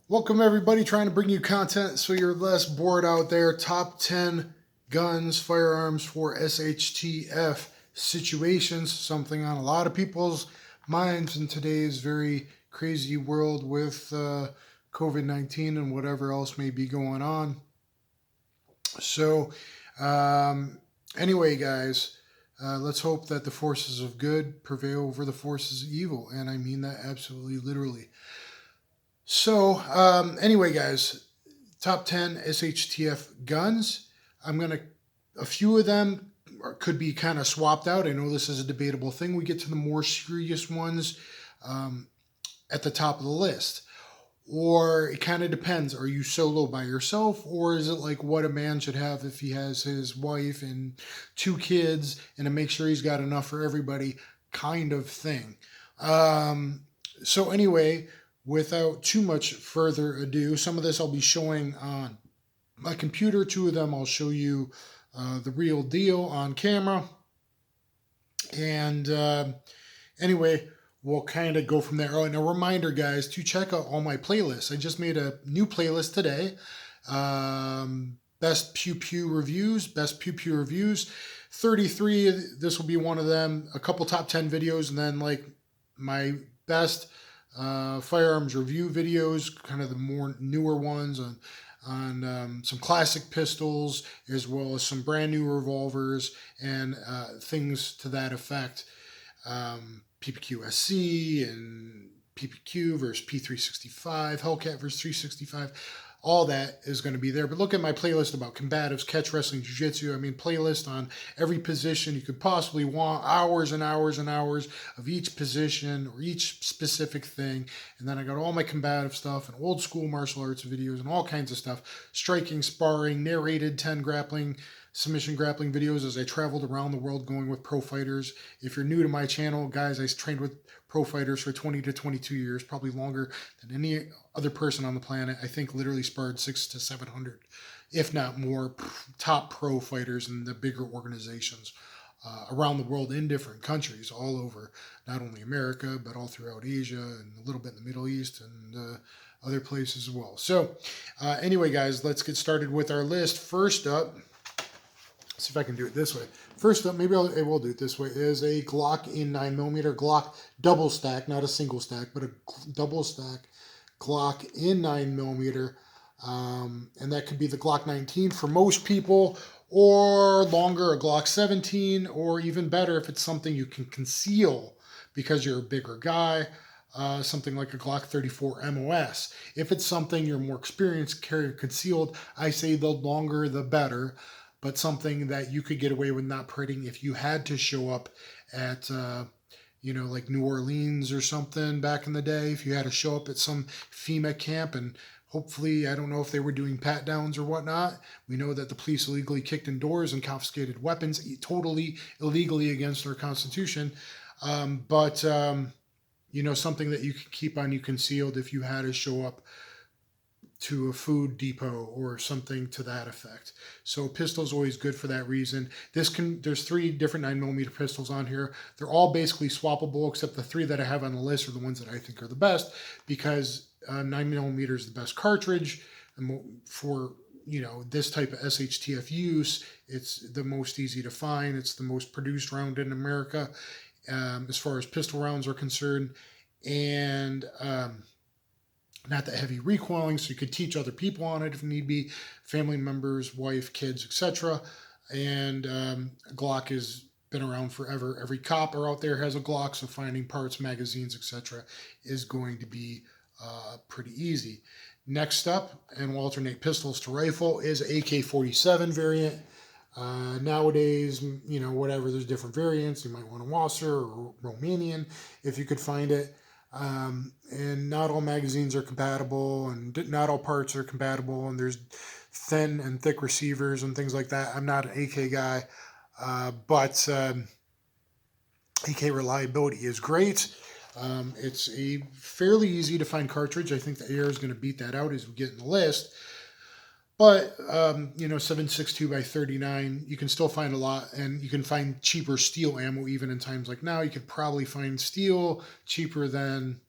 Welcome everybody, trying to bring you content so you're less bored out there. Top 10 guns, firearms for SHTF situations, something on a lot of people's minds in today's very crazy world with COVID-19 and whatever else may be going on. So anyway, guys, let's hope that the forces of good prevail over the forces of evil, and I mean that absolutely literally. So anyway, guys, top 10 SHTF guns. A few of them could be kind of swapped out. I know this is a debatable thing. We get to the more serious ones at the top of the list. Or it kind of depends. Are you solo by yourself? Or is it like what a man should have if he has his wife and 2 kids and to make sure he's got enough for everybody kind of thing. So anyway, without too much further ado, some of this I'll be showing on my computer. 2 of them I'll show you the real deal on camera. And anyway, we'll kind of go from there. Oh, and a reminder, guys, to check out all my playlists. I just made a new playlist today. Best Pew Pew Reviews, Best Pew Pew Reviews. 33, this will be one of them. A couple top 10 videos, and then like my best firearms review videos, kind of the more newer ones on some classic pistols, as well as some brand new revolvers and things to that effect. PPQ SC and PPQ versus P365, Hellcat versus 365. All that is going to be there. But look at my playlist about combatives, catch wrestling, jiu-jitsu. I mean, playlist on every position you could possibly want. Hours and hours and hours of each position or each specific thing. And then I got all my combative stuff and old school martial arts videos and all kinds of stuff. Striking, sparring, narrated 10 grappling, submission grappling videos as I traveled around the world going with pro fighters. If you're new to my channel, guys, I trained with pro fighters for 20 to 22 years, probably longer than any other person on the planet. I think literally sparred 600 to 700, if not more, top pro fighters in the bigger organizations around the world in different countries, all over, not only America, but all throughout Asia and a little bit in the Middle East and other places as well. So anyway, guys, let's get started with our list. First up, see if I can do it this way. First up, maybe I will do it this way, is a Glock in 9mm, Glock double stack, not a single stack, but a double stack Glock in 9mm. And that could be the Glock 19 for most people, or longer, a Glock 17, or even better if it's something you can conceal because you're a bigger guy, something like a Glock 34 MOS. If it's something you're more experienced carrying concealed, I say the longer the better. But something that you could get away with not printing if you had to show up at, like New Orleans or something back in the day. If you had to show up at some FEMA camp and hopefully, I don't know if they were doing pat downs or whatnot. We know that the police illegally kicked in doors and confiscated weapons totally illegally against our Constitution. But something that you could keep on you concealed if you had to show up to a food depot or something to that effect. So pistol's always good for that reason. There's 3 different 9mm pistols on here. They're all basically swappable, except the 3 that I have on the list are the ones that I think are the best, because 9mm is the best cartridge for this type of SHTF use. It's the most easy to find. It's the most produced round in America as far as pistol rounds are concerned, and not that heavy recoiling, so you could teach other people on it if need be, family members, wife, kids, etc. And Glock has been around forever. Every copper out there has a Glock, so finding parts, magazines, etc. is going to be pretty easy. Next up, and we'll alternate pistols to rifle, is AK-47 variant. Nowadays, whatever, there's different variants. You might want a Wasser or Romanian if you could find it. And not all magazines are compatible, and not all parts are compatible, and there's thin and thick receivers and things like that. I'm not an AK guy, but AK reliability is great. It's a fairly easy to find cartridge. I think the AR is going to beat that out as we get in the list. But, 7.62 by 39, you can still find a lot, and you can find cheaper steel ammo even in times like now. You could probably find steel cheaper than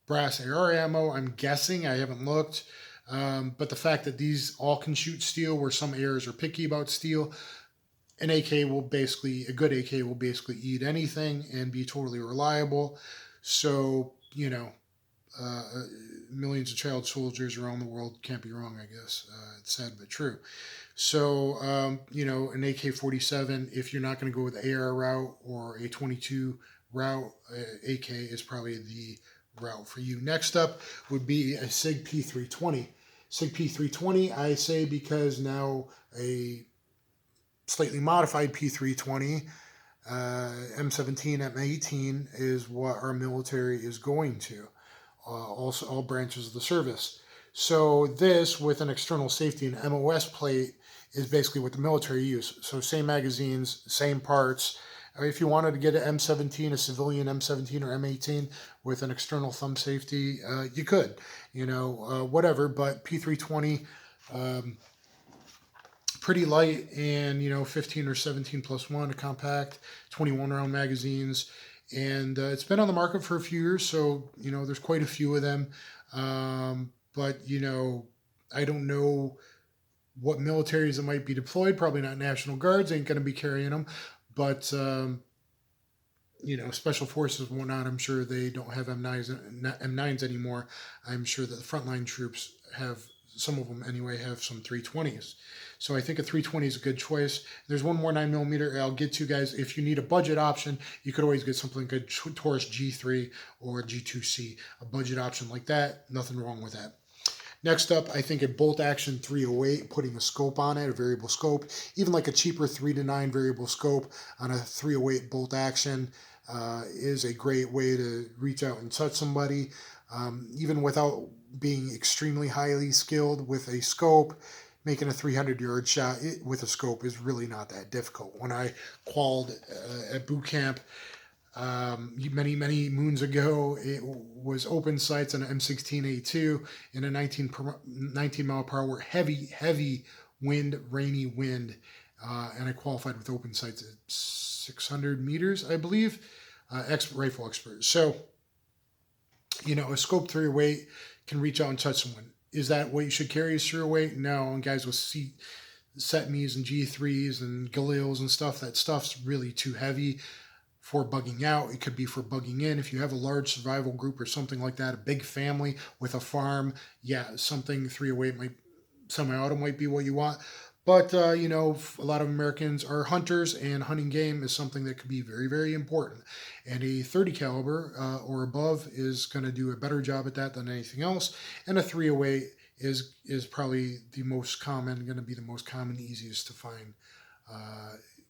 brass AR ammo. I'm guessing, I haven't looked. But the fact that these all can shoot steel, where some ARs are picky about steel, a good AK will basically eat anything and be totally reliable. So, millions of child soldiers around the world can't be wrong, I guess. It's sad but true. So, an AK-47, if you're not going to go with the AR route or a 22 route, AK is probably the route for you. Next up would be a SIG P320. SIG P320, I say, because now a slightly modified P320, M17, M18 is what our military is going to. Also, all branches of the service. So this, with an external safety and MOS plate, is basically what the military use. So same magazines, same parts. If you wanted to get an M17, a civilian M17 or M18 with an external thumb safety, you could, whatever. But P320, pretty light, and 15 or 17 plus one, a compact, 21 round magazines, and it's been on the market for a few years, so there's quite a few of them. But I don't know what militaries that might be deployed. Probably not National Guards, ain't going to be carrying them, but special forces and whatnot, I'm sure they don't have M9s anymore. I'm sure that the frontline troops have, some of them anyway, have some 320s. So I think a 320 is a good choice. There's one more 9mm I'll get to, guys. If you need a budget option, you could always get something like a Taurus G3 or a G2C, a budget option like that. Nothing wrong with that. Next up, I think a bolt action 308, putting a scope on it, a variable scope, even like a cheaper 3-9 variable scope on a 308 bolt action is a great way to reach out and touch somebody, even without being extremely highly skilled with a scope. Making a 300-yard shot with a scope is really not that difficult. When I qualled at boot camp many moons ago, it was open sights on an M16A2 in a 19 mile per hour heavy wind, rainy wind, and I qualified with open sights at 600 meters, I believe. Rifle expert. So, a scope 308 can reach out and touch someone. Is that what you should carry as 308? No, and guys with Set-Me's and G3s and Galils and stuff, that stuff's really too heavy for bugging out. It could be for bugging in. If you have a large survival group or something like that, a big family with a farm, yeah, something 308 semi-auto might be what you want. But, a lot of Americans are hunters, and hunting game is something that could be very, very important. And a 30 caliber or above is going to do a better job at that than anything else. And a 308 is probably going to be the most common, easiest to find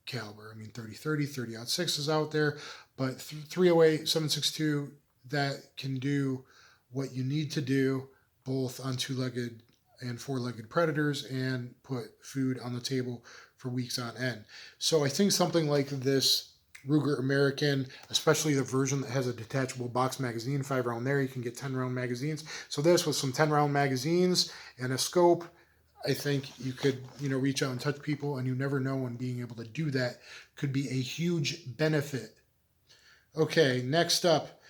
caliber. I mean, 30-30, 30-06 is out there, but 308, 7.62, that can do what you need to do, both on two-legged and four-legged predators, and put food on the table for weeks on end. So I think something like this Ruger American, especially the version that has a detachable box magazine, 5-round there, you can get 10-round magazines. So this with some 10-round magazines and a scope, I think you could, reach out and touch people, and you never know when being able to do that could be a huge benefit. Okay, next up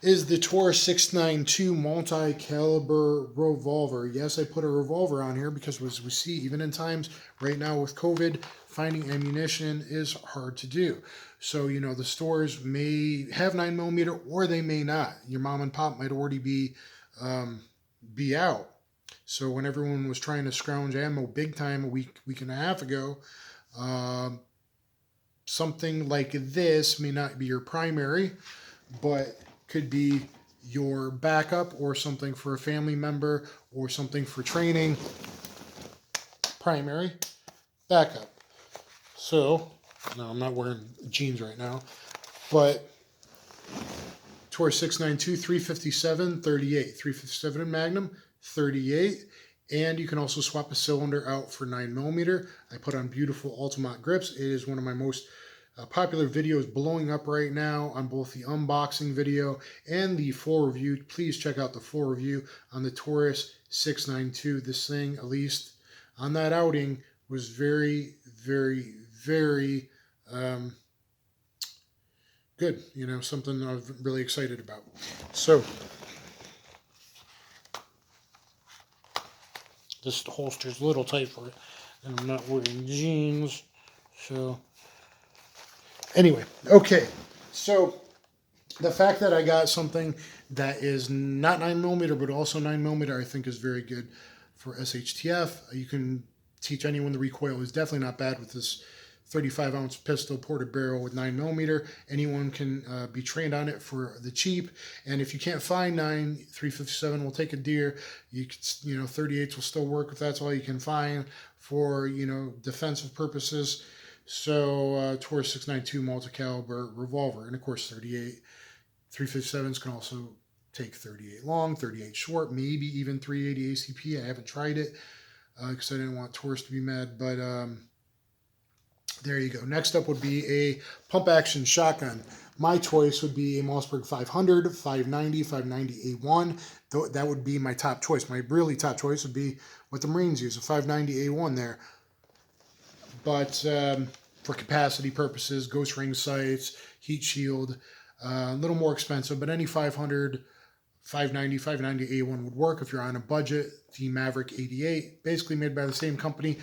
is the Taurus 692 multi-caliber revolver. Yes, I put a revolver on here because, as we see, even in times right now with COVID, finding ammunition is hard to do. So, the stores may have 9mm or they may not. Your mom and pop might already be out. So when everyone was trying to scrounge ammo big time a week and a half ago, something like this may not be your primary, but could be your backup, or something for a family member, or something for training. Primary, backup. So, no, I'm not wearing jeans right now, but Taurus 692, 357, 38. 357 in Magnum, 38. And you can also swap a cylinder out for 9mm. I put on beautiful Altamont grips. It is one of my most popular videos blowing up right now on both the unboxing video and the full review. Please check out the full review on the Taurus 692. This thing, at least on that outing, was very, very, very good. Something I'm really excited about. So this holster's a little tight for it. And I'm not wearing jeans. So, anyway, okay. So, the fact that I got something that is not 9mm, but also 9mm, I think is very good for SHTF. You can teach anyone the recoil is definitely not bad with this 35-ounce pistol ported barrel with 9mm. Anyone can be trained on it for the cheap. And if you can't find 357 will take a deer. You could, 38s will still work if that's all you can find for, defensive purposes. So Taurus 692 multi-caliber revolver, and of course 357s can also take 38 long, 38 short, maybe even 380 ACP. I haven't tried it because I didn't want Taurus to be mad, but there you go. Next up would be a pump action shotgun. My choice would be a Mossberg 500, 590, 590 A1. That would be my top choice. My really top choice would be what the Marines use, a 590 A1 there. But for capacity purposes, ghost ring sights, heat shield, a little more expensive, but any 500, 590, 590 A1 would work if you're on a budget. The Maverick 88, basically made by the same company.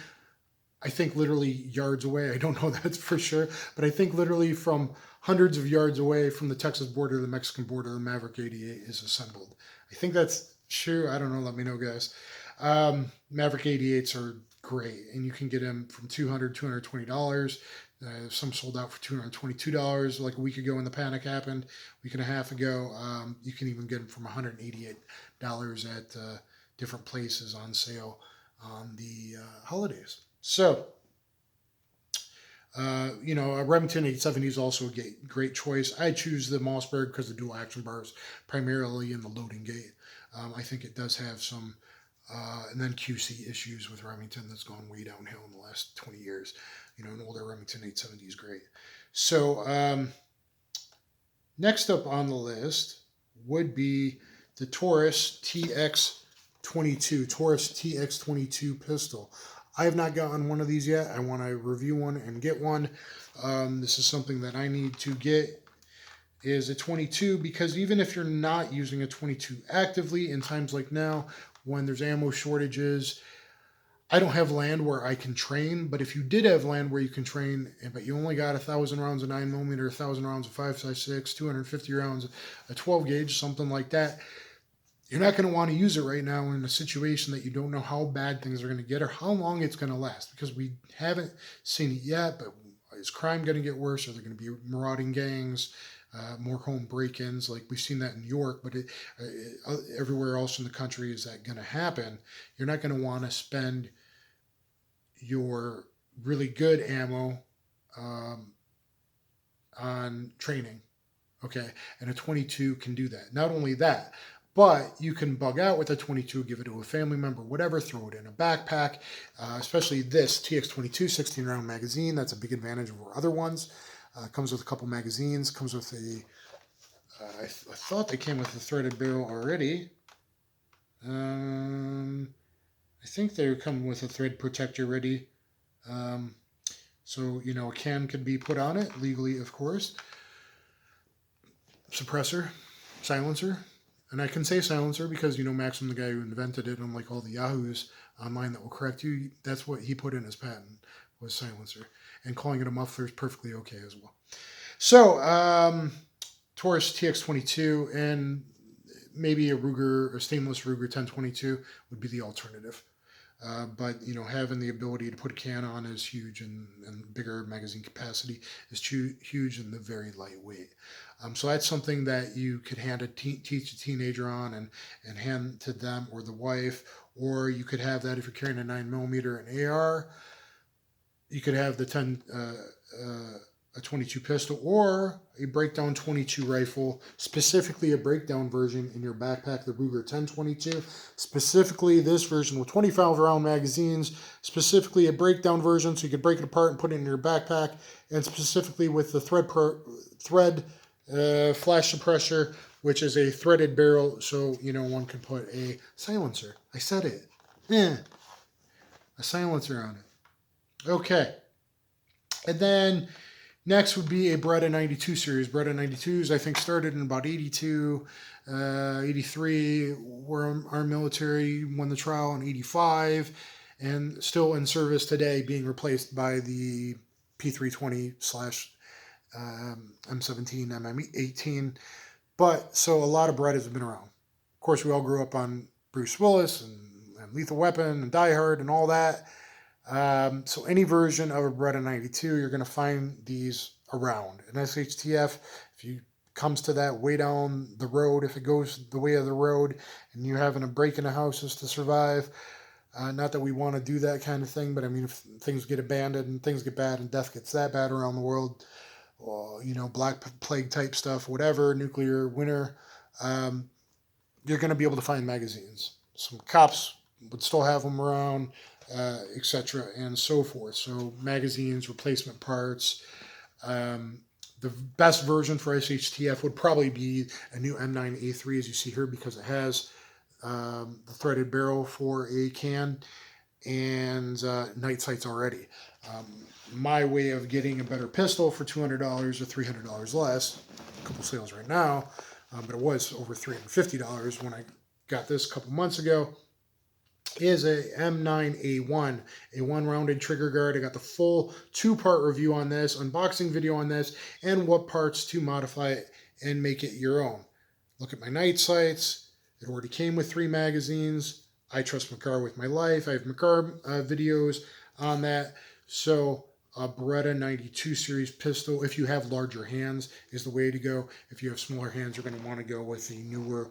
I think literally yards away. I don't know that for sure, but I think literally from hundreds of yards away from the Texas border, the Mexican border, the Maverick 88 is assembled. I think that's true. I don't know. Let me know, guys. Maverick 88s are great, and you can get them from $200, $220. Some sold out for $222 like a week ago when the panic happened, a week and a half ago. You can even get them from $188 at different places on sale on the holidays. So, a Remington 870 is also a great choice. I choose the Mossberg because the dual action bars, primarily in the loading gate. I think it does have some, and then QC issues with Remington that's gone way downhill in the last 20 years. An older Remington 870 is great. So, next up on the list would be the Taurus TX22 pistol. I have not gotten one of these yet. I want to review one and get one. This is something that I need to get, is a 22, because even if you're not using a 22 actively in times like now, when there's ammo shortages, I don't have land where I can train, but if you did have land where you can train, but you only got 1,000 rounds of 9mm, 1,000 rounds of 5.56, 250 rounds of 12 gauge, something like that, you're not going to want to use it right now in a situation that you don't know how bad things are going to get or how long it's going to last, because we haven't seen it yet. But is crime going to get worse? Are there going to be marauding gangs, more home break-ins? Like we've seen that in New York, but everywhere else in the country is that going to happen? You're not going to want to spend your really good ammo on training, okay? And a 22 can do that. Not only that, but you can bug out with a 22, give it to a family member, whatever, throw it in a backpack, especially this TX22 16-round magazine. That's a big advantage over other ones. Comes with a couple magazines, comes with a, I thought they came with a threaded barrel already. I think they come with a thread protector ready. So, a can could be put on it, legally, of course. Suppressor, silencer. And I can say silencer because, Maxim, the guy who invented it, unlike all the yahoos online that will correct you, that's what he put in his patent, was silencer. And calling it a muffler is perfectly okay as well. So, Taurus TX22 and maybe a stainless Ruger 1022 would be the alternative. But, having the ability to put a can on is huge, and bigger magazine capacity is huge, and the very lightweight. So that's something that you could teach a teenager on and hand to them or the wife, or you could have that if you're carrying a 9mm and AR. You could have the 22 pistol or a breakdown 22 rifle, specifically a breakdown version in your backpack, the Ruger 1022, specifically this version with 25 round magazines, specifically a breakdown version so you could break it apart and put it in your backpack, and specifically with the thread flash suppressor, which is a threaded barrel, so one can put a silencer. I said it. A silencer on it. Okay. And then Next would be a Beretta 92 series. Beretta 92s, I think, started in about 82, 83, were our military, won the trial in 85, and still in service today, being replaced by the P320 slash M17, MM18. But, so a lot of Berettas have been around. Of course, we all grew up on Bruce Willis and Lethal Weapon and Die Hard and all that. So any version of a Beretta 92, you're going to find these around. An SHTF, if you comes to that way down the road, if it goes the way of the road and you're having a break in the houses to survive, not that we want to do that kind of thing, but I mean, if things get abandoned and things get bad and death gets that bad around the world, or, you know, Black Plague type stuff, whatever, nuclear winter, you're going to be able to find magazines. Some cops would still have them around, etc. and so forth. So magazines, replacement parts. The best version for SHTF would probably be a new M9A3, as you see here, because it has the threaded barrel for a can and night sights already. My way of getting a better pistol for $200 or $300 less, a couple sales right now, but it was over $350 when I got this a couple months ago, is a M9A1, a one-rounded trigger guard. I got the full two-part review on this, unboxing video on this, and what parts to modify it and make it your own. Look at my night sights. It already came with 3 magazines. I trust Makar with my life. I have Makar videos on that. So a Beretta 92 series pistol, if you have larger hands, is the way to go. If you have smaller hands, you're going to want to go with the newer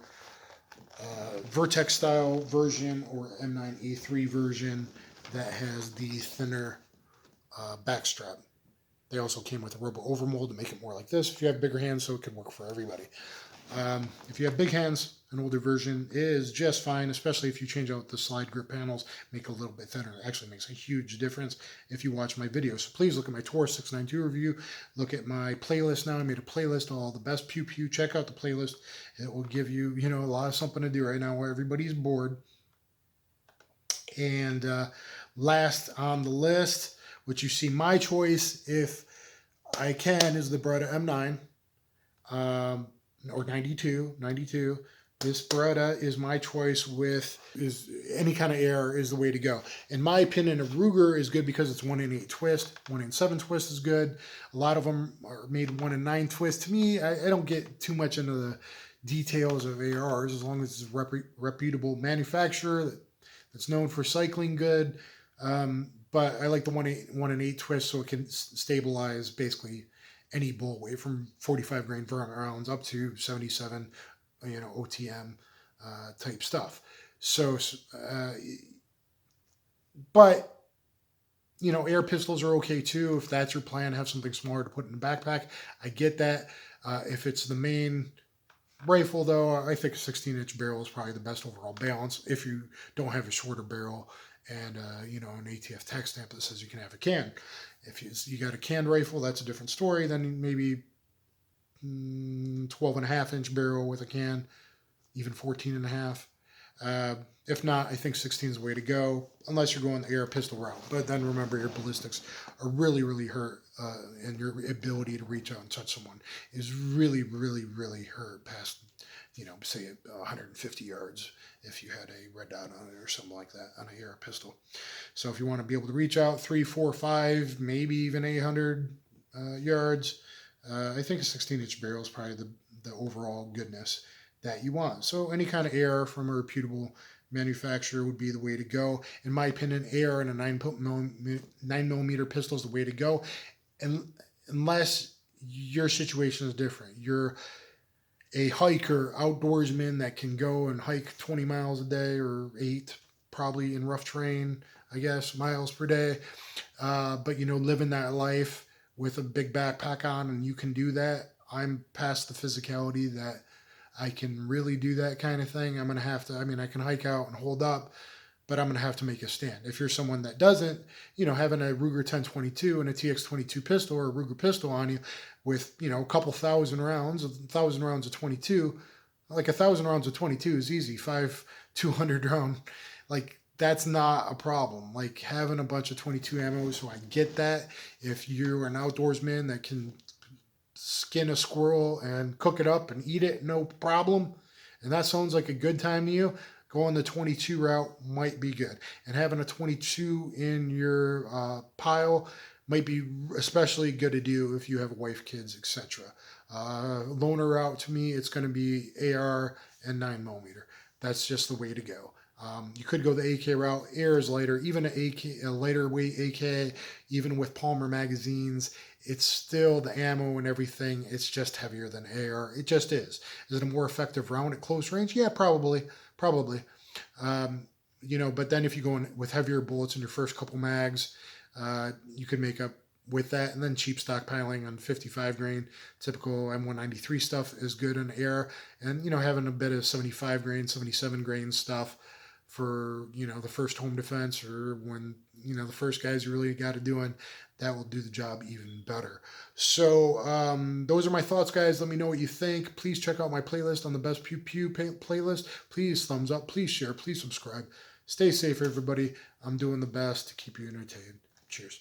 Vertex style version or M9A3 version that has the thinner backstrap. They also came with a rubber overmold to make it more like this if you have bigger hands, so it can work for everybody. If you have big hands, an older version is just fine, especially if you change out the slide grip panels, make it a little bit thinner. It actually makes a huge difference if you watch my videos. So please look at my Taurus 692 review. Look at my playlist now. I made a playlist of all the best pew-pew. Check out the playlist. It will give you, you know, a lot of something to do right now where everybody's bored. And last on the list, which you see my choice, if I can, is the Beretta M9. Or 92. This Beretta is my choice with, is any kind of air is the way to go. In my opinion, a Ruger is good because it's 1 in 8 twist. 1 in 7 twist is good. A lot of them are made 1 in 9 twist. To me, I don't get too much into the details of ARs as long as it's a reputable manufacturer that's known for cycling good. But I like the 1 in 8 twist so it can stabilize basically any bullet weight from 45 grain rounds up to 77, you know, OTM type stuff. So, but, you know, air pistols are okay too. If that's your plan, have something smaller to put in the backpack. I get that. If it's the main rifle, though, I think a 16-inch barrel is probably the best overall balance if you don't have a shorter barrel and, you know, an ATF tax stamp that says you can have a can. If you got a canned rifle, that's a different story. Then maybe 12.5-inch barrel with a can, even 14.5. If not, I think 16 is the way to go, unless you're going the air pistol route. But then remember, your ballistics are really, really hurt, and your ability to reach out and touch someone is really, really, really hurt past, you know, say 150 yards if you had a red dot on it or something like that on a air pistol. So if you want to be able to reach out 3, 4, 5, maybe even 800 yards, I think a 16-inch barrel is probably the overall goodness that you want. So any kind of AR from a reputable manufacturer would be the way to go. In my opinion, AR and a 9mm pistol is the way to go, and unless your situation is different. You're a hiker, outdoorsman that can go and hike 20 miles a day or 8, probably in rough terrain, I guess, miles per day. But, you know, living that life with a big backpack on, and you can do that. I'm past the physicality that I can really do that kind of thing. I'm going to have to, I mean, I can hike out and hold up, but I'm going to have to make a stand. If you're someone that doesn't, you know, having a Ruger 1022 and a TX22 pistol or a Ruger pistol on you with, you know, a couple thousand rounds, 1,000 rounds of 22, like 1,000 rounds of 22 is easy. 200 round, like that's not a problem. Like having a bunch of 22 ammo, so I get that. If you're an outdoorsman that can skin a squirrel and cook it up and eat it, no problem. And that sounds like a good time to you. Going the 22 route might be good. And having a 22 in your pile might be especially good to do if you have a wife, kids, etc. Loner route, to me, it's going to be AR and 9mm. That's just the way to go. You could go the AK route. AR is lighter. Even a lighter weight AK, even with Palmer magazines, it's still the ammo and everything. It's just heavier than AR. It just is. Is it a more effective round at close range? Yeah, probably. But then if you go in with heavier bullets in your first couple mags, you could make up with that. And then cheap stockpiling on 55 grain, typical M193 stuff is good in AR. And, having a bit of 75 grain, 77 grain stuff for, the first home defense, or when, the first guys you really got it doing, that will do the job even better. So those are my thoughts, guys. Let me know what you think. Please check out my playlist on the Best Pew Pew playlist. Please thumbs up, please share, please subscribe. Stay safe, everybody. I'm doing the best to keep you entertained. Cheers.